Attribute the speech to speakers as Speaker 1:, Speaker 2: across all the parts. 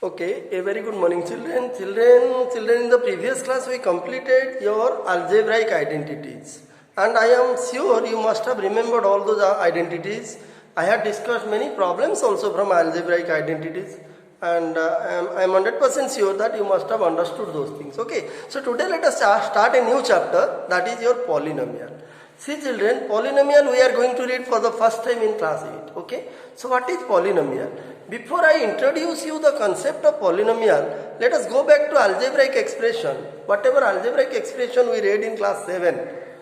Speaker 1: Okay, a very good morning children. Children, in the previous class we completed your algebraic identities. And I am sure you must have remembered all those identities. I had discussed many problems also from algebraic identities. And I am 100% sure that you must have understood those things. Okay, so today let us start a new chapter, that is your polynomial. See children, polynomial we are going to read for the first time in class 8. Okay, so what is polynomial? Before I introduce you the concept of polynomial, let us go back to algebraic expression. Whatever algebraic expression we read in class 7.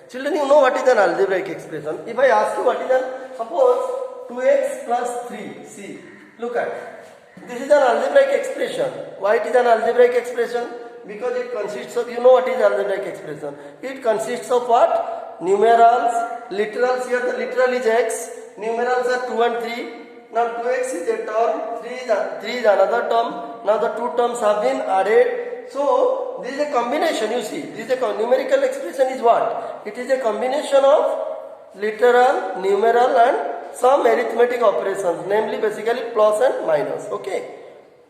Speaker 1: Children, you know what is an algebraic expression. If I ask you what is an, suppose 2x plus 3. See, look at. This is an algebraic expression. Why it is an algebraic expression? Because it consists of, you know what is algebraic expression. It consists of what? Numerals, literals. Here the literal is x. Numerals are 2 and 3. Now 2x is a term, 3 is another term. Now the two terms have been added. So this is a combination, you see. This is a numerical expression is what? It is a combination of literal, numeral and some arithmetic operations. Namely basically plus and minus. Okay.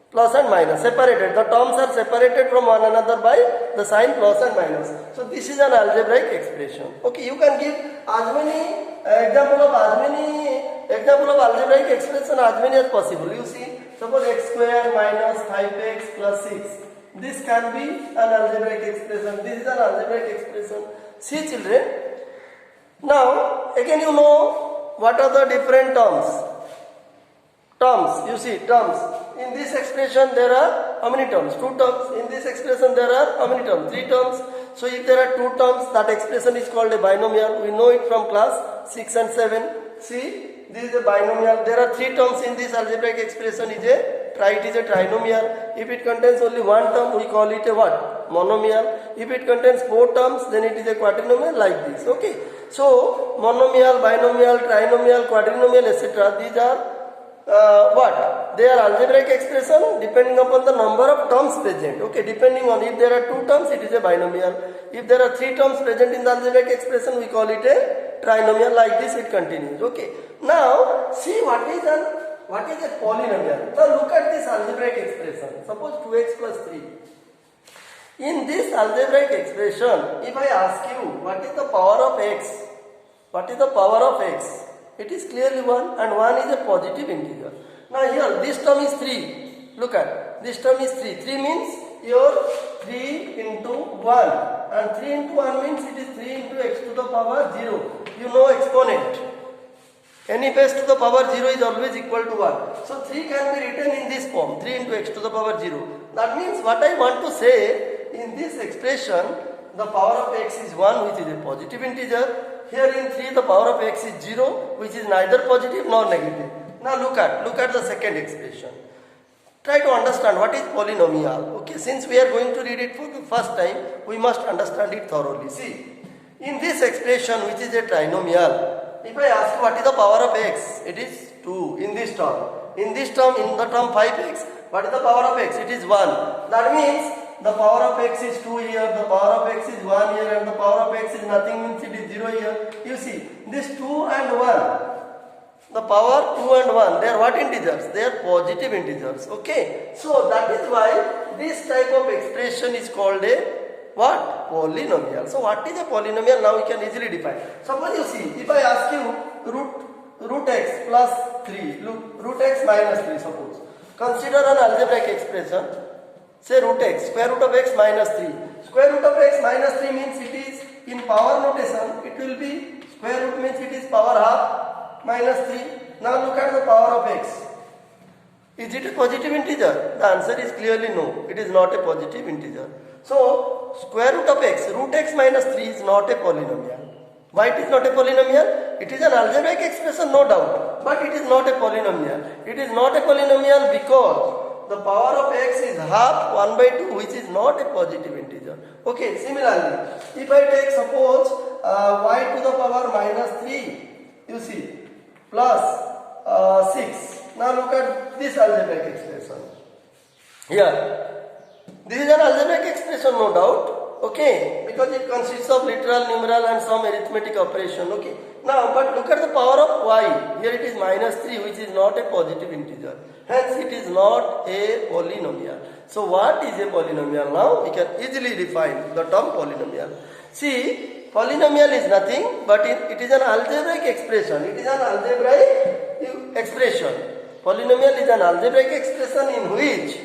Speaker 1: Plus and minus. Separated. The terms are separated from one another by the sign plus and minus. So this is an algebraic expression. Okay. You can give as many example of algebraic expression as many as possible. You see, suppose x square minus 5x plus 6. This can be an algebraic expression. This is an algebraic expression. See children, now again you know what are the different terms. You see, terms. In this expression there are how many terms? 2 terms. In this expression there are how many terms? 3 terms. So if there are 2 terms, that expression is called a binomial. We know it from class 6 and 7. See, this is a binomial. There are 3 terms in this algebraic expression. It is a trinomial. If it contains only 1 term, we call it a what? Monomial. If it contains 4 terms, then it is a quadrinomial like this. Okay. So monomial, binomial, trinomial, quadrinomial, etc. These are what? They are algebraic expression depending upon the number of terms present. Okay, depending on if there are 2 terms, it is a binomial. If there are 3 terms present in the algebraic expression, we call it a trinomial. Like this, it continues. Okay. Now, see what is a polynomial. Now look at this algebraic expression. Suppose 2x plus 3. In this algebraic expression, if I ask you what is the power of x? What is the power of x? It is clearly 1 and 1 is a positive integer. Now here this term is 3. Look at this term is 3. 3 means your 3 into 1 and 3 into 1 means it is 3 into x to the power 0. You know exponent. Any base to the power 0 is always equal to 1. So 3 can be written in this form, 3 into x to the power 0. That means what I want to say in this expression, the power of x is 1 which is a positive integer. Here in 3 the power of x is 0 which is neither positive nor negative. Now look at the second expression. Try to understand what is polynomial. Okay, since we are going to read it for the first time, we must understand it thoroughly. See, in this expression which is a trinomial, if I ask what is the power of x, it is 2 in this term. In the term 5x, what is the power of x? It is 1. That means the power of x is 2 here, the power of x is 1 here and the power of x is nothing means it is 0 here. You see, this 2 and 1, the power 2 and 1, they are what integers? They are positive integers. Okay. So that is why this type of expression is called a what? Polynomial. So what is a polynomial? Now we can easily define. Suppose you see, if I ask you root x plus 3, root x minus 3 suppose. Consider an algebraic expression. Say root x, square root of x minus 3. Square root of x minus 3 means it is in power notation, it will be square root means it is power half minus 3. Now look at the power of x. Is it a positive integer? The answer is clearly no. It is not a positive integer. So square root of x, root x minus 3 is not a polynomial. Why it is not a polynomial? It is an algebraic expression, no doubt. But it is not a polynomial. It is not a polynomial because the power of x is half 1 by 2 which is not a positive integer. Okay, similarly, if I take suppose y to the power minus 3, you see, plus 6. Now look at this algebraic expression. Here, this is an algebraic expression, no doubt. Okay, because it consists of literal, numeral and some arithmetic operation. Okay. Now, but look at the power of y. Here it is minus 3 which is not a positive integer. Hence it is not a polynomial. So what is a polynomial? Now we can easily define the term polynomial. See, polynomial is nothing but it is an algebraic expression. It is an algebraic expression. Polynomial is an algebraic expression in which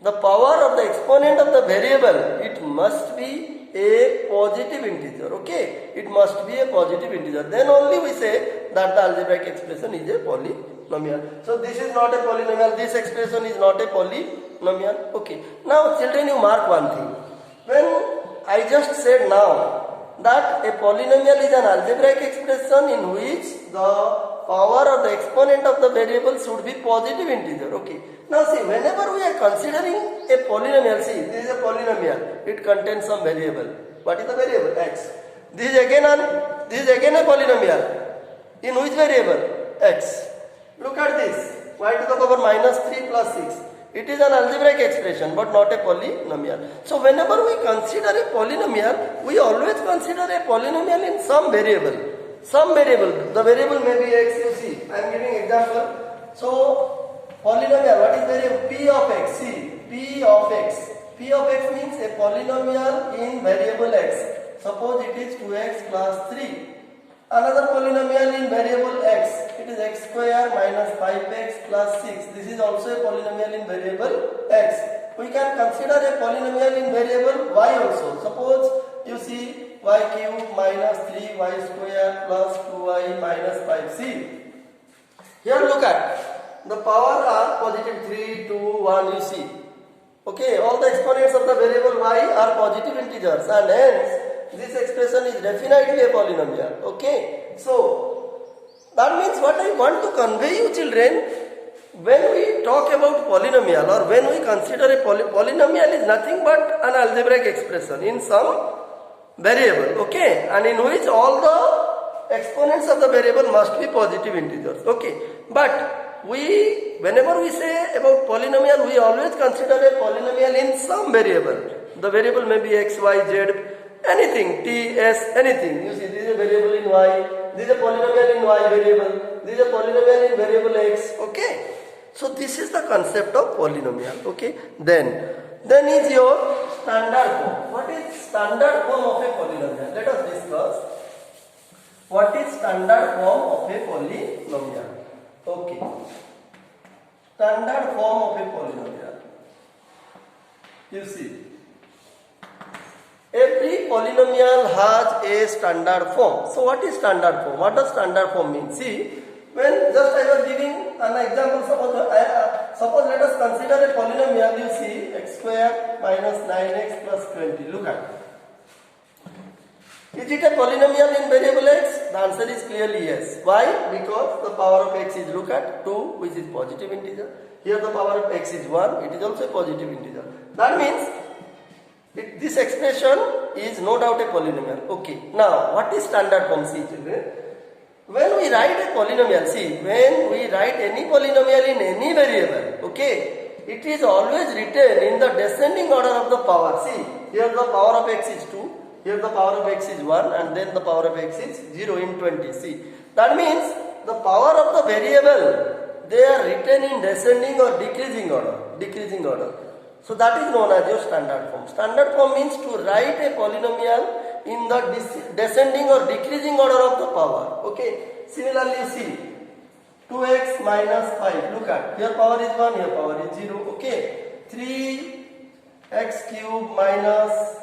Speaker 1: the power of the exponent of the variable, it must be a positive integer. Okay, it must be a positive integer. Then only we say that the algebraic expression is a polynomial. So this is not a polynomial. This expression is not a polynomial. Okay. Now children, you mark one thing. When I just said now that a polynomial is an algebraic expression in which the power of the exponent of the variable should be positive integer. Okay. Now see, whenever we are considering a polynomial, see, this is a polynomial. It contains some variable. What is the variable? X. This is again a polynomial. In which variable? X. Look at this. Y to the power minus 3 plus 6. It is an algebraic expression but not a polynomial. So whenever we consider a polynomial, we always consider a polynomial in some variable. Some variable. The variable may be x, you see. I am giving example. So polynomial, what is variable? P of x. See, P of x. P of x means a polynomial in variable x. Suppose it is 2x plus 3. Another polynomial in variable x. It is x square minus 5x plus 6. This is also a polynomial in variable x. We can consider a polynomial in variable y also. Suppose you see y cube minus 3y square plus 2y minus 5c. Here look at, the power are positive 3, 2, 1, you see. Okay, all the exponents of the variable y are positive integers and hence this expression is definitely a polynomial. Okay, so that means what I want to convey you children, when we talk about polynomial or when we consider a polynomial is nothing but an algebraic expression in some variable, okay, and in which all the exponents of the variable must be positive integers. Okay, but whenever we say about polynomial, we always consider a polynomial in some variable. The variable may be x, y, z, anything, t, s, anything. You see, this is a variable in y, this is a polynomial in y variable, this is a polynomial in variable x. Okay, so this is the concept of polynomial. Okay, then is your standard form. What is standard form of a polynomial? Let us discuss. What is standard form of a polynomial? Okay, standard form of a polynomial. You see, every polynomial has a standard form. So what is standard form? What does standard form mean? See, when just I was giving an example, suppose let us consider a polynomial, you see, x square minus 9x plus 20. Look at it. Is it a polynomial in variable x? The answer is clearly yes. Why? Because the power of x is, look at, 2, which is positive integer. Here the power of x is 1, it is also a positive integer. That means this expression is no doubt a polynomial. Okay. Now, what is standard form? See children, when we write a polynomial, see, when we write any polynomial in any variable, okay, it is always written in the descending order of the power. See, here the power of x is 2, here the power of x is 1, and then the power of x is 0 in 20. See, that means the power of the variable, they are written in descending or decreasing order. So that is known as your standard form. Standard form means to write a polynomial in the descending or decreasing order of the power. Okay. Similarly, you see 2x minus 5. Look at, here power is 1, here power is 0. Okay. 3x cube minus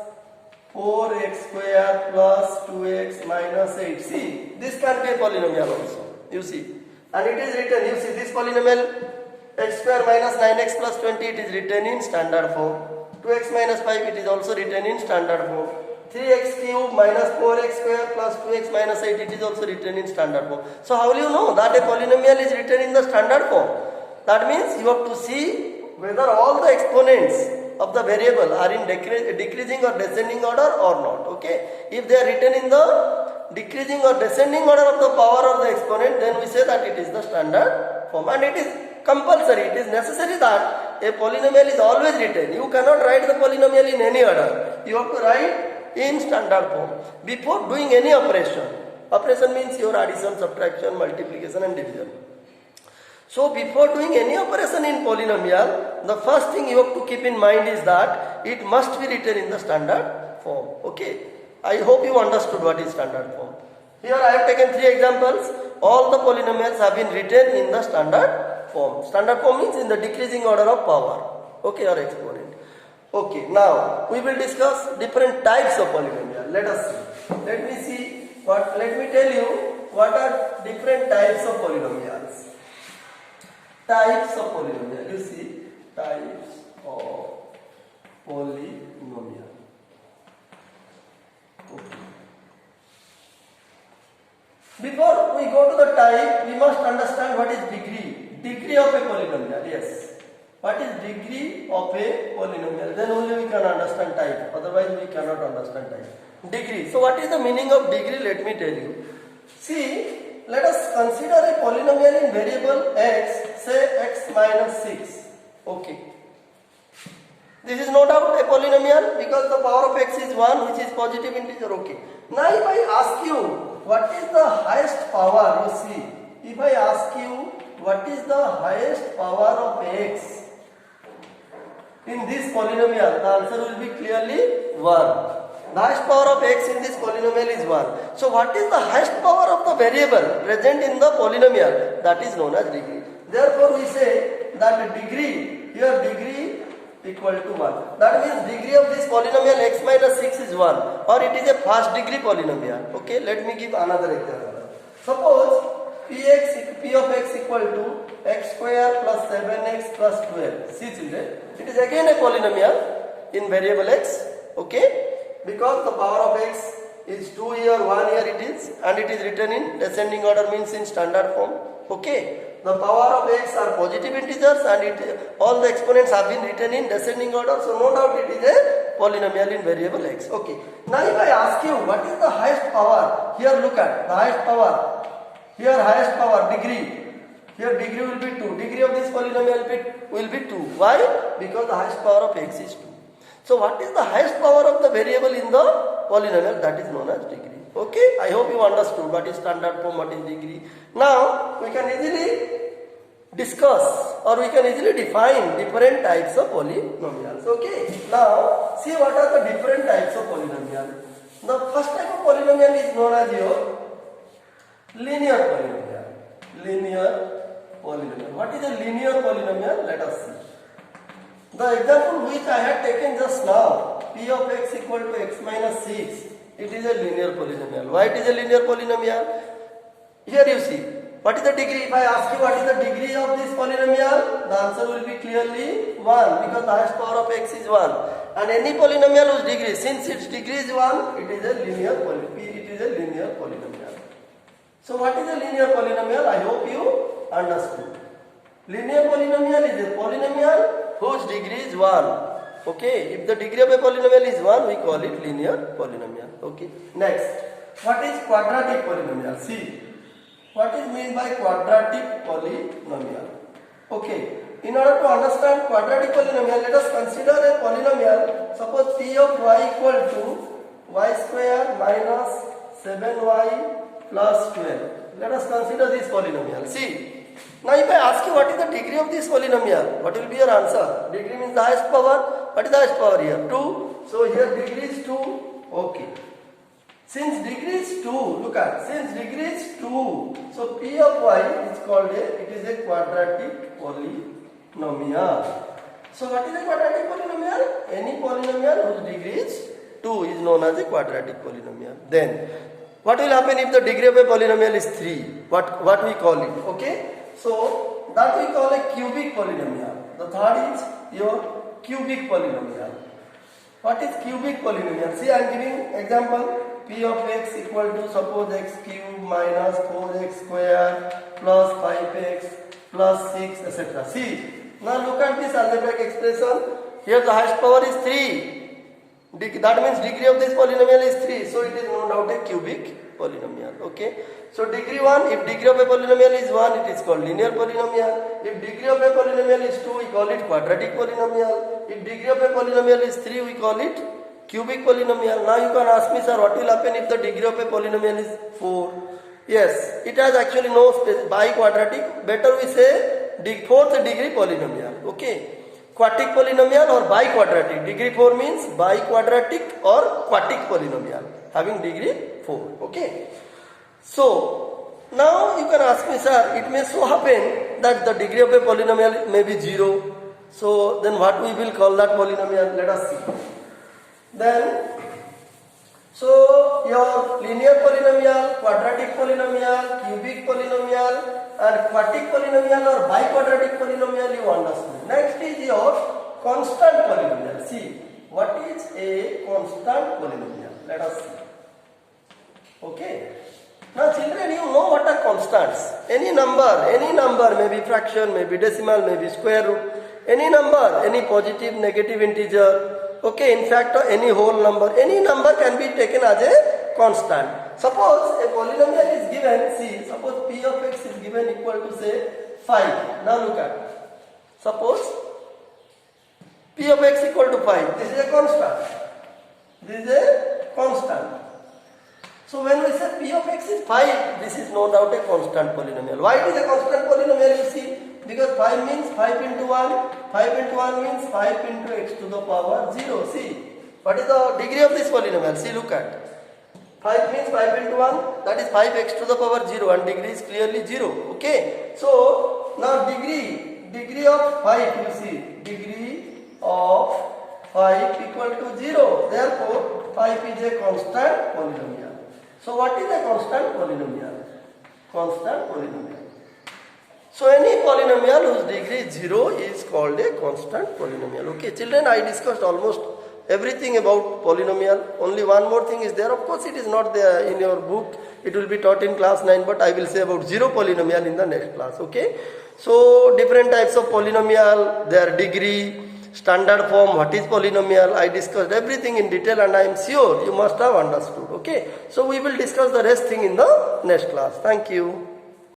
Speaker 1: 4x square plus 2x minus 8. See, this can be a polynomial also. You see, and it is written. You see this polynomial. X square minus 9x plus 20, it is written in standard form. 2x minus 5, it is also written in standard form. 3x cube minus 4x square plus 2x minus 8, it is also written in standard form. So how will you know that a polynomial is written in the standard form? That means you have to see whether all the exponents of the variable are in decreasing or descending order or not. Okay. If they are written in the decreasing or descending order of the power of the exponent, then we say that it is the standard form, and it is compulsory, it is necessary that a polynomial is always written. You cannot write the polynomial in any order. You have to write in standard form before doing any operation. Operation means your addition, subtraction, multiplication and division. So before doing any operation in polynomial, the first thing you have to keep in mind is that it must be written in the standard form. Okay, I hope you understood what is standard form. Here I have taken 3 examples. All the polynomials have been written in the standard form. Standard form means in the decreasing order of power. Okay, or exponent. Okay, now we will discuss different types of polynomial. Let us see. Let me tell you what are different types of polynomials. Types of polynomial. You see, types of polynomial. Okay. Before we go to the type, we must understand what is degree. Degree of a polynomial. Yes. What is degree of a polynomial? Then only we can understand type. Otherwise, we cannot understand type. Degree. So, what is the meaning of degree? Let me tell you. See, let us consider a polynomial in variable x, say x minus 6. Okay. This is no doubt a polynomial because the power of x is 1, which is positive integer. Okay. Now, if I ask you what is the highest power, you see, if I ask you what is the highest power of x in this polynomial, the answer will be clearly 1. The highest power of x in this polynomial is 1. So what is the highest power of the variable present in the polynomial? That is known as degree. Therefore we say that degree, here degree equal to 1. That means degree of this polynomial x minus 6 is 1, or it is a first degree polynomial. Okay, let me give another example. Suppose p of x equal to x square plus 7x plus 12. See children, it is again a polynomial in variable x. Okay, because the power of x is 2 here, 1 here it is, and it is written in descending order, means in standard form. Okay, the power of x are positive integers and all the exponents have been written in descending order, so no doubt it is a polynomial in variable x. Okay, now if I ask you what is the highest power, here look at the highest power. Here highest power degree. Here degree will be 2. Degree of this polynomial will be 2. Why? Because the highest power of x is 2. So what is the highest power of the variable in the polynomial? That is known as degree. Okay, I hope you understood what is standard form, what is degree. Now we can easily discuss or we can easily define different types of polynomials. Okay, now see what are the different types of polynomial. The first type of polynomial is known as your linear polynomial. Linear polynomial. What is a linear polynomial? Let us see. The example which I had taken just now, p of x equal to x minus 6, it is a linear polynomial. Why it is a linear polynomial? Here you see, what is the degree? If I ask you what is the degree of this polynomial, the answer will be clearly 1 because the highest power of x is 1. And any polynomial whose degree, since its degree is 1, it is a linear polynomial. It is a linear polynomial. So what is a linear polynomial? I hope you understood. Linear polynomial is a polynomial whose degree is 1. Okay, if the degree of a polynomial is 1, we call it linear polynomial. Okay, next, what is quadratic polynomial? See, what is meant by quadratic polynomial? Okay, in order to understand quadratic polynomial, let us consider a polynomial. Suppose p of y equal to y square minus 7y plus 12. Let us consider this polynomial. See, now if I ask you what is the degree of this polynomial, what will be your answer? Degree means the highest power. What is the highest power here? 2. So here degree is 2. Okay. Since degree is 2, look at, since degree is 2, so p of y is called it is a quadratic polynomial. So what is a quadratic polynomial? Any polynomial whose degree is 2 is known as a quadratic polynomial. Then what will happen if the degree of a polynomial is 3? What we call it? Okay, so that we call a cubic polynomial. The third is your cubic polynomial. What is cubic polynomial? See, I am giving example. P of x equal to suppose x cube minus 4x square plus 5x plus 6 etc. See, now look at this algebraic expression. Here the highest power is 3. That means degree of this polynomial is 3. So it is no doubt a cubic polynomial. Okay. So degree 1, if degree of a polynomial is 1, it is called linear polynomial. If degree of a polynomial is 2, we call it quadratic polynomial. If degree of a polynomial is 3, we call it cubic polynomial. Now you can ask me, sir, what will happen if the degree of a polynomial is 4? Yes, it has actually no space. Biquadratic, better we say fourth degree polynomial. Okay, quartic polynomial or biquadratic. Degree 4 means biquadratic or quartic polynomial having degree 4. Okay, so now you can ask me, sir, it may so happen that the degree of a polynomial may be 0. So then what we will call that polynomial? Let us see. Then, so your linear polynomial, quadratic polynomial, cubic polynomial and quartic polynomial or biquadratic polynomial you understand. Next is your constant polynomial. See, what is a constant polynomial? Let us see. Okay. Now children, you know what are constants. Any number, maybe fraction, maybe decimal, maybe square root, any number, any positive, negative integer, okay, in fact any whole number, any number can be taken as a constant. Suppose a polynomial is given, see, suppose p of x is given equal to say 5. Now look at, suppose p of x equal to 5, this is a constant. This is a constant. So when we say p of x is 5, this is no doubt a constant polynomial. Why it is a constant polynomial, you see? Because 5 means 5 into 1, 5 into 1 means 5 into x to the power 0. See, what is the degree of this polynomial? See, look at. 5 means 5 into 1, that is 5x to the power 0 and degree is clearly 0. Okay, so now degree of 5, you see, degree of 5 equal to 0. Therefore, 5 is a constant polynomial. So what is a constant polynomial? Constant polynomial. So any polynomial whose degree is 0 is called a constant polynomial. Okay, children, I discussed almost everything about polynomial. Only one more thing is there. Of course, it is not there in your book. It will be taught in class 9, but I will say about 0 polynomial in the next class. Okay, so different types of polynomial, their degree, standard form, what is polynomial, I discussed everything in detail and I am sure you must have understood. Okay, so we will discuss the rest thing in the next class. Thank you.